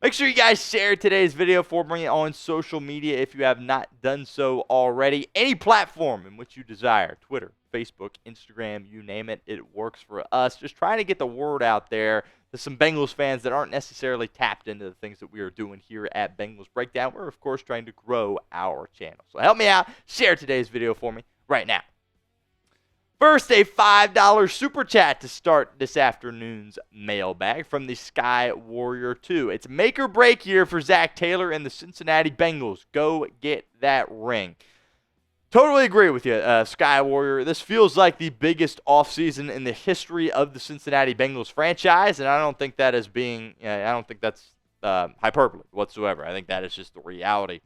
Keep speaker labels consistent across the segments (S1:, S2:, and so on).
S1: Make sure you guys share today's video for me on social media if you have not done so already. Any platform in which you desire, Twitter, Facebook, Instagram, you name it, it works for us. Just trying to get the word out there to some Bengals fans that aren't necessarily tapped into the things that we are doing here at Bengals Breakdown. We're, of course, trying to grow our channel. So help me out. Share today's video for me right now. First, a $5 super chat to start this afternoon's mailbag from the Sky Warrior 2. It's make or break year for Zac Taylor and the Cincinnati Bengals. Go get that ring. Totally agree with you, Sky Warrior. This feels like the biggest offseason in the history of the Cincinnati Bengals franchise, and I don't think that is being, I don't think that's hyperbole whatsoever. I think that is just the reality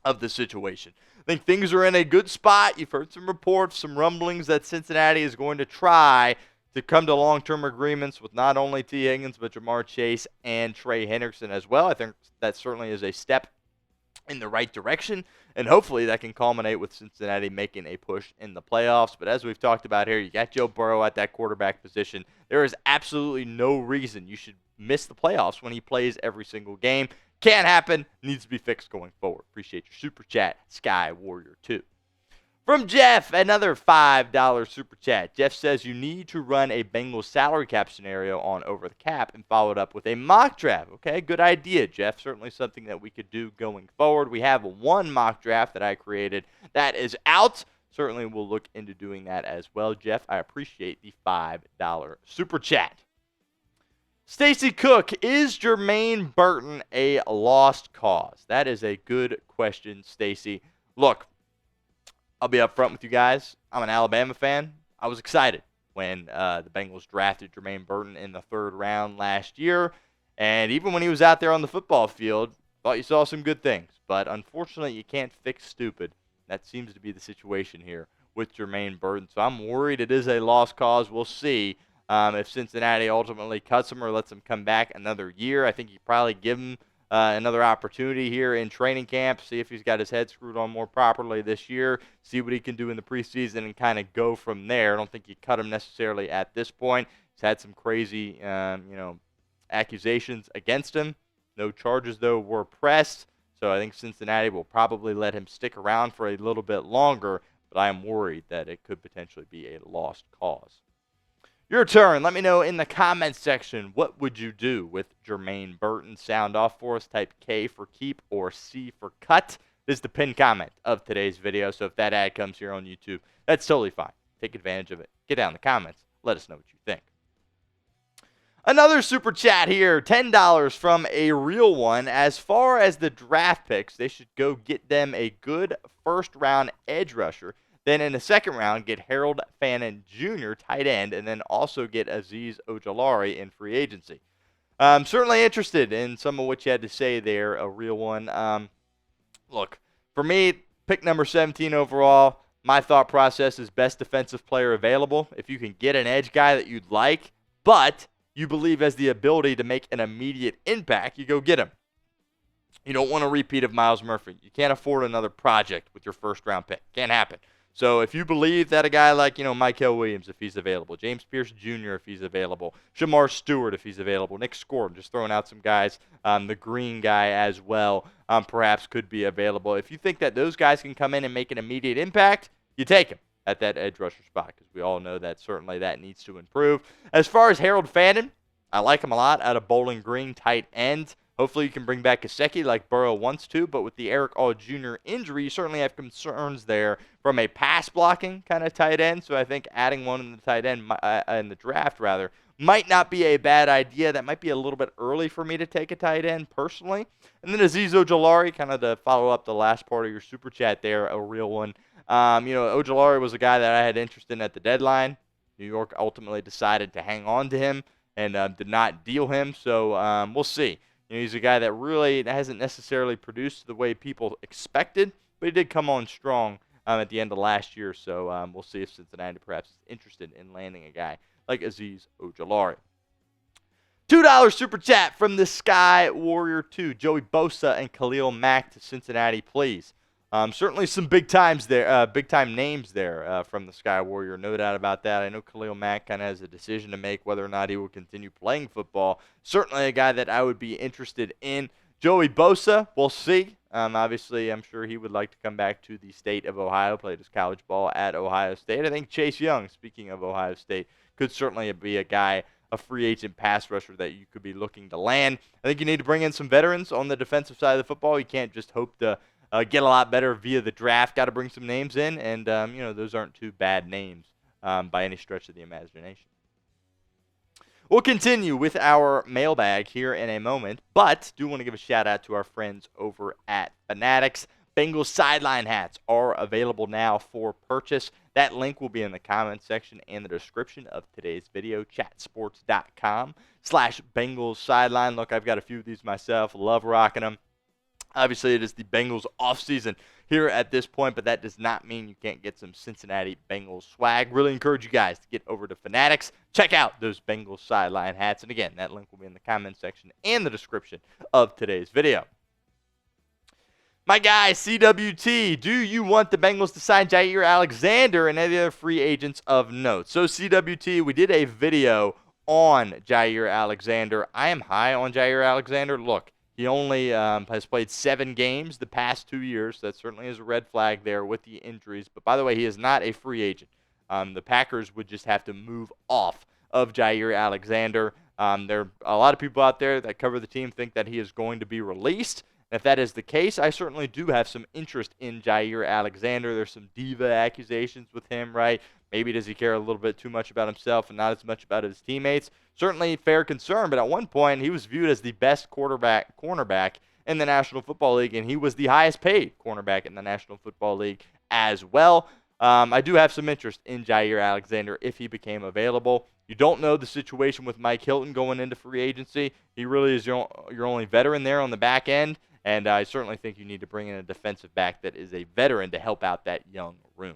S1: of the situation. I think things are in a good spot. You've heard some reports, some rumblings that Cincinnati is going to try to come to long-term agreements with not only T. Higgins, but Ja'Marr Chase and Trey Hendrickson as well. I think that certainly is a step in the right direction, and hopefully that can culminate with Cincinnati making a push in the playoffs. But as we've talked about here, you got Joe Burrow at that quarterback position. There is absolutely no reason you should miss the playoffs when he plays every single game. Can't happen. Needs to be fixed going forward. Appreciate your super chat, Sky Warrior 2. From Jeff, another $5 super chat. Jeff says you need to run a Bengals salary cap scenario on Over the Cap and follow it up with a mock draft. Okay, good idea, Jeff. Certainly something that we could do going forward. We have one mock draft that I created that is out. Certainly we'll look into doing that as well, Jeff. I appreciate the $5 super chat. Stacy Cook, is Germaine Burton a lost cause? That is a good question, Stacy. Look, I'll be upfront with you guys. I'm an Alabama fan. I was excited when the Bengals drafted Germaine Burton in the 3rd round last year. And even when he was out there on the football field, thought you saw some good things. But unfortunately, you can't fix stupid. That seems to be the situation here with Germaine Burton. So I'm worried it is a lost cause. We'll see. If Cincinnati ultimately cuts him or lets him come back another year, I think you probably give him another opportunity here in training camp, see if he's got his head screwed on more properly this year, see what he can do in the preseason, and kind of go from there. I don't think you cut him necessarily at this point. He's had some crazy, accusations against him. No charges, though, were pressed, so I think Cincinnati will probably let him stick around for a little bit longer, but I am worried that it could potentially be a lost cause. Your turn. Let me know in the comments section, what would you do with Germaine Burton? Sound off for us. Type K for keep or C for cut. This is the pinned comment of today's video, so if that ad comes here on YouTube, that's totally fine. Take advantage of it. Get down in the comments. Let us know what you think. Another super chat here, $10 from a real one. As far as the draft picks, they should go get them a good first-round edge rusher. Then in the 2nd round, get Harold Fannin Jr., tight end, and then also get Azeez Ojulari in free agency. Certainly interested in some of what you had to say there, a real one. Look, for me, pick number 17 overall, my thought process is best defensive player available. If you can get an edge guy that you'd like, but you believe has the ability to make an immediate impact, you go get him. You don't want a repeat of Myles Murphy. You can't afford another project with your first-round pick. Can't happen. So if you believe that a guy like, Michael Williams, if he's available, James Pierce Jr., if he's available, Shamar Stewart, if he's available, Nick Scordon, just throwing out some guys, the green guy as well, perhaps could be available. If you think that those guys can come in and make an immediate impact, you take them at that edge rusher spot, because we all know that certainly that needs to improve. As far as Harold Fannin, I like him a lot out of Bowling Green, tight end. Hopefully you can bring back Gesicki like Burrow wants to, but with the Eric All Jr. injury, you certainly have concerns there from a pass-blocking kind of tight end. So I think adding one in the tight end, in the draft rather, might not be a bad idea. That might be a little bit early for me to take a tight end personally. And then Azeez Ojulari, kind of to follow up the last part of your super chat there, a real one. Ojulari was a guy that I had interest in at the deadline. New York ultimately decided to hang on to him and did not deal him. So we'll see. He's a guy that really hasn't necessarily produced the way people expected, but he did come on strong at the end of last year. So we'll see if Cincinnati perhaps is interested in landing a guy like Azeez Ojulari. $2 super chat from the Sky Warrior 2. Joey Bosa and Khalil Mack to Cincinnati, please. Certainly some big times there, big time names there from the Sky Warrior, no doubt about that. I know Khalil Mack kind of has a decision to make whether or not he will continue playing football. Certainly a guy that I would be interested in. Joey Bosa, we'll see. Obviously, I'm sure he would like to come back to the state of Ohio, played his college ball at Ohio State. I think Chase Young, speaking of Ohio State, could certainly be a guy, a free agent pass rusher that you could be looking to land. I think you need to bring in some veterans on the defensive side of the football. You can't just hope to get a lot better via the draft. Got to bring some names in, and those aren't too bad names by any stretch of the imagination. We'll continue with our mailbag here in a moment, but do want to give a shout out to our friends over at Fanatics. Bengals Sideline Hats are available now for purchase. That link will be in the comments section and the description of today's video, chatsports.com/Bengals Sideline. Look, I've got a few of these myself. Love rocking them. Obviously, it is the Bengals offseason here at this point, but that does not mean you can't get some Cincinnati Bengals swag. Really encourage you guys to get over to Fanatics. Check out those Bengals Sideline Hats. And again, that link will be in the comments section and the description of today's video. My guy, CWT, do you want the Bengals to sign Jair Alexander and any other free agents of note? So, CWT, we did a video on Jair Alexander. I am high on Jair Alexander. Look, he only has played 7 games the past 2 years. That certainly is a red flag there with the injuries. But, by the way, he is not a free agent. The Packers would just have to move off of Jair Alexander. There are a lot of people out there that cover the team think that he is going to be released. If that is the case, I certainly do have some interest in Jair Alexander. There's some diva accusations with him, right? Maybe does he care a little bit too much about himself and not as much about his teammates? Certainly fair concern, but at one point he was viewed as the best cornerback in the National Football League, and he was the highest paid cornerback in the National Football League as well. I do have some interest in Jair Alexander if he became available. You don't know the situation with Mike Hilton going into free agency. He really is your only veteran there on the back end. And I certainly think you need to bring in a defensive back that is a veteran to help out that young room.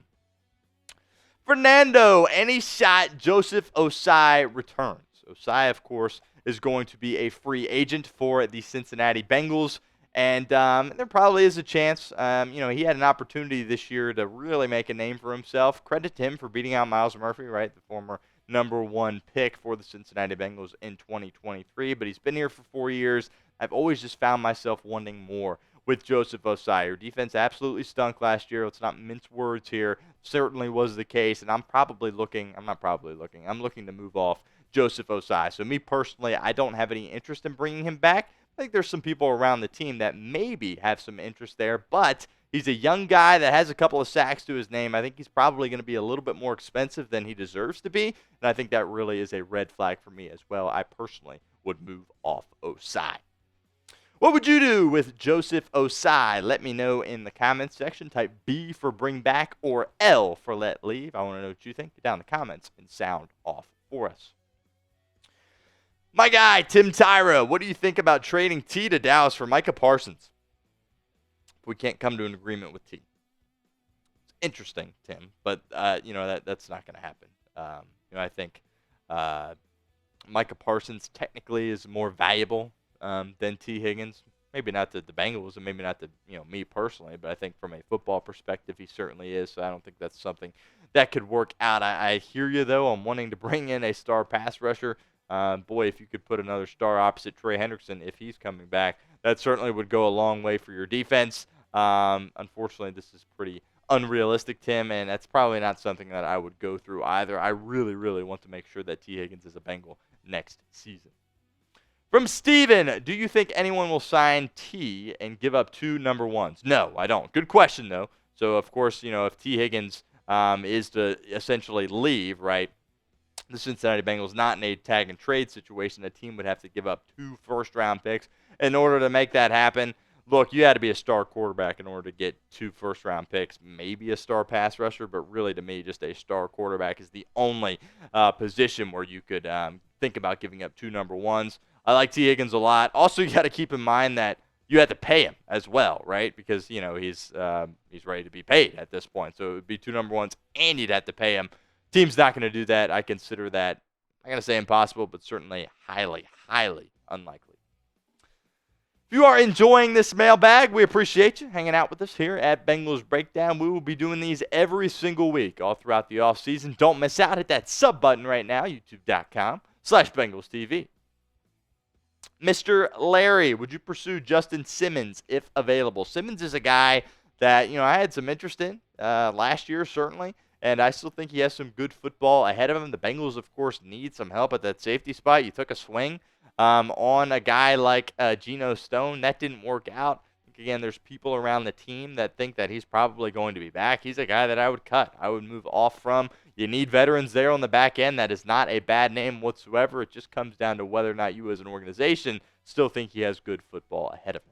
S1: Fernando, any shot Joseph Ossai returns? Ossai, of course, is going to be a free agent for the Cincinnati Bengals. And there probably is a chance. He had an opportunity this year to really make a name for himself. Credit to him for beating out Myles Murphy, right, the former #1 pick for the Cincinnati Bengals in 2023. But he's been here for 4 years. I've always just found myself wanting more with Joseph Ossai. Your defense absolutely stunk last year. Let's not mince words here. Certainly was the case, and I'm looking to move off Joseph Ossai. So me personally, I don't have any interest in bringing him back. I think there's some people around the team that maybe have some interest there, but he's a young guy that has a couple of sacks to his name. I think he's probably going to be a little bit more expensive than he deserves to be, and I think that really is a red flag for me as well. I personally would move off Ossai. What would you do with Joseph Ossai? Let me know in the comments section. Type B for bring back or L for let leave. I want to know what you think. Get down in the comments and sound off for us. My guy, Tim Tyra, what do you think about trading T to Dallas for Micah Parsons? If we can't come to an agreement with T. It's interesting, Tim, but that's not going to happen. I think Micah Parsons technically is more valuable than T. Higgins. Maybe not to the Bengals and maybe not to me personally, but I think from a football perspective he certainly is. So I don't think that's something that could work out. I hear you though. I'm wanting to bring in a star pass rusher. Boy, if you could put another star opposite Trey Hendrickson if he's coming back, that certainly would go a long way for your defense. Unfortunately, this is pretty unrealistic, Tim, and that's probably not something that I would go through either. I really, really want to make sure that T. Higgins is a Bengal next season. From Steven, do you think anyone will sign T and give up 2 number ones? No, I don't. Good question, though. So, of course, if T. Higgins is to essentially leave, right, the Cincinnati Bengals not in a tag and trade situation, a team would have to give up 2 first-round picks in order to make that happen. Look, you had to be a star quarterback in order to get 2 first-round picks, maybe a star pass rusher, but really to me just a star quarterback is the only position where you could think about giving up 2 number ones. I like T. Higgins a lot. Also, you got to keep in mind that you have to pay him as well, right? Because, he's ready to be paid at this point. So it would be 2 number ones and you'd have to pay him. Team's not going to do that. I consider that, I'm going to say impossible, but certainly highly, highly unlikely. If you are enjoying this mailbag, we appreciate you hanging out with us here at Bengals Breakdown. We will be doing these every single week all throughout the offseason. Don't miss out. Hit that sub button right now, youtube.com/Bengals TV. Mr. Larry, would you pursue Justin Simmons if available? Simmons is a guy that, I had some interest in last year, certainly, and I still think he has some good football ahead of him. The Bengals, of course, need some help at that safety spot. You took a swing on a guy like Geno Stone. That didn't work out. Again, there's people around the team that think that he's probably going to be back. He's a guy that I would cut. I would move off from. You need veterans there on the back end. That is not a bad name whatsoever. It just comes down to whether or not you as an organization still think he has good football ahead of him.